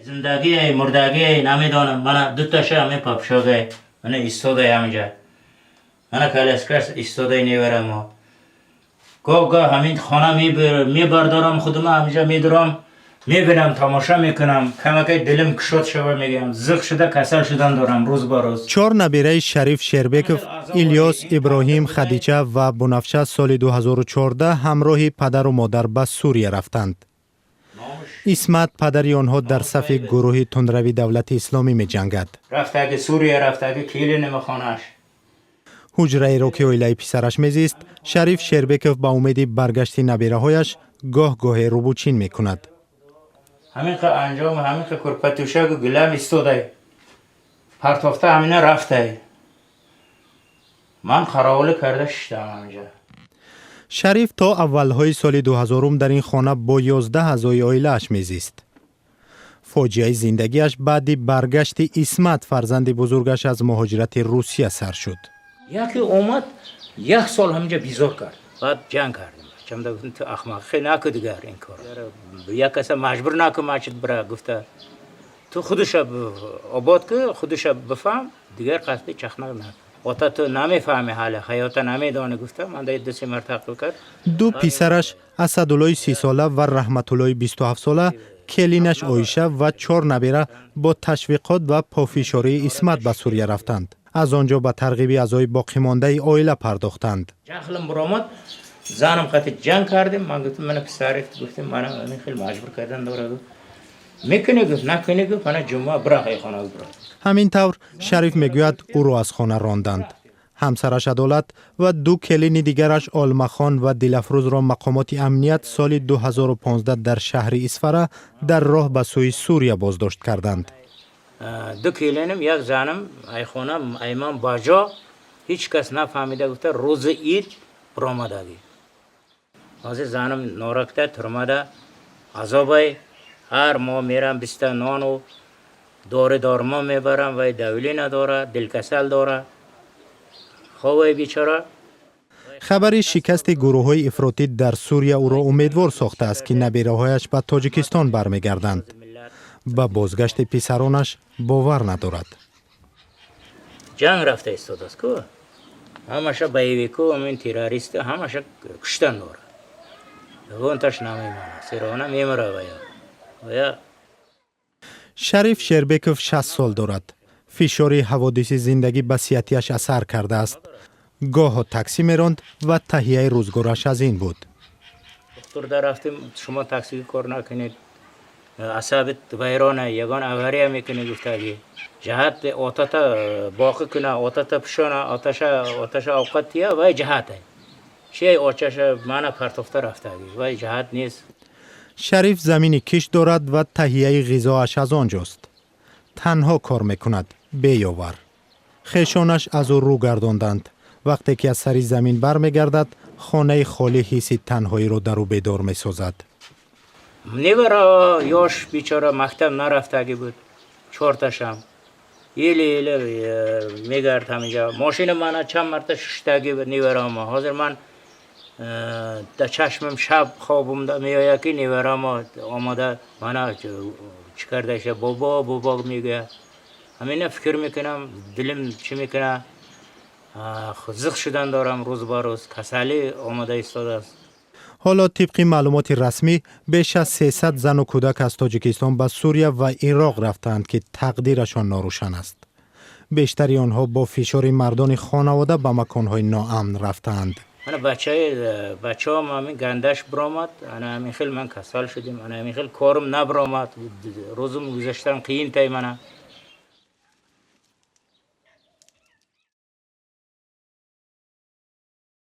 زندگی مردگی نمیدانم. من دو تاشه همه پاپ شده. من ایستاده همینجا. من کالسکرس ایستاده نیورم. گاه همین خانه میبردارم خودم همینجا میدارم. میبینم تماشا میکنم. کمکی دلم کشود شده میگم. زخ شده کسل شدن دارم روز با روز. 4 نبیره شریف شربکوف، ایلیاس، ابراهیم، خدیجه و بنفشه سال 2014 همراه پدر و مادر به سوریه رفتند. اسمت پدری آنها در صف گروه تندروی دولت اسلامی می جنگد. رفته که سوریه رفته که کیلی نمیخوانش. حجره را که اویلای پسرش میزیست، شریف شربکوف با امید برگشت نبیره هایش گاه گاه روبوچین می کند. همین که انجام همین که کرپتوشه که گلم استوده. پرتافته همینه رفته. من خراوله کرده شدم همینجا. شریف تا اولهای سال 2000 در این خانه با 11 اعضای عائله‌اش میزیست. فاجعه زندگیش بعد برگشت اسمت فرزند بزرگش از مهاجرت روسیه سر شد. یکی اومد 1 سال همینجا بیزار کرد. بعد جنگ کردیم. چند تا تو احمقی نکرد دیگر این کار. یک کس مجبور نکن ماچت برا گفته تو خودش آباد که خودش بفهم دیگر قصد چخنق نکن. وقتا تو نمیفهمی حال حیات نمیدانی گفته من در دست مرتقل کرد. دو پسرش اسدالله 30 ساله و رحمت الله 27 ساله، کلینش عایشه و 4 نبیره با تشویقات و پافشاری اسمت به سوریه رفتند. از آنجا به ترغیب اعضای باقی مانده عائله پرداختند. جخلم برآمد زنم خاطر جنگ کردیم. من گفتم من پسرت گفتم من خیلی مجبور کردن دوره میکنه گفت نکنه گفت من جمعه برای خانه برم. همین طور شریف میگوید او را از خانه راندند. همسرش عدالت و 2 کلین دیگرش آلمخان و دلفروز را مقامات امنیت سال 2015 در شهر اسفره در راه به سوی سوریه بازداشت کردند. 2 کلینم یک زنم ای خانه ایمان باجا هیچ کس نفهمیده گفته روز عید برآمدگی. از زنم نارکته ترمده عذابای هر ماه میرم 20 نان و داره دارما میبرم و دولی نداره دلکسل داره خواه بیچاره. خبر شکست گروه های افراطی در سوریه او را امیدوار ساخته است که نبیره هایش به تاجیکستان برمیگردند. با بازگشت پسرانش باور ندارد. جنگ رفته استاد است که همشه بایویکو همین تیراریست همشه کشتن داره. اونتش نمیمانه سرانه میمره ویا. شریف شربکوف 60 سال دارد. فشار حوادث زندگی به صحتش اثر کرده است. گاه تاکسی میراند و تهیه روزگارش از این بود. دکتر در رفتیم شما تاکسی کار نکنید. عصبت ویرانه یگان اوریه میکنه گفتگی. جهت آتت باقی کنه آتت پشانه آتش اوقاتیه و جهته. چه آتش منو پرتافته رفتگی و جهت نیست. شریف زمین کش دارد و تهیه غذاش از آنجاست. تنها کار میکند بیاور. خیشانش از او رو گرداندند. وقتی که از سری زمین برمیگردد خانه خالی حس تنهایی رو در او بیدار میسازد. نیورا یاش بیچاره مکتب نرفتگی بود 4 تاشم ایلی میگرد همینجا ماشین من چند مرتبه ششتگی بود نیورا ما حاضر من در چشمم شب خوابم میآید که نیورا ما آماده من چی کرده بابا میگه همینه فکر میکنم دلم چی میکنه زخ شدن دارم روز با روز کسلی آماده ایستاده است. حالا طبق معلومات رسمی بیش از 300 زن و کودک از تاجیکستان به سوریه و عراق رفتند که تقدیرشان ناروشن است. بیشتری آنها با فشار مردان خانواده به مکانهای ناامن رفتند. من بچه هم همین گندش برآمد. من خیلی کسل شدیم. من خیلی کارم نبرآمد. روزم گذاشتم قین تای منه.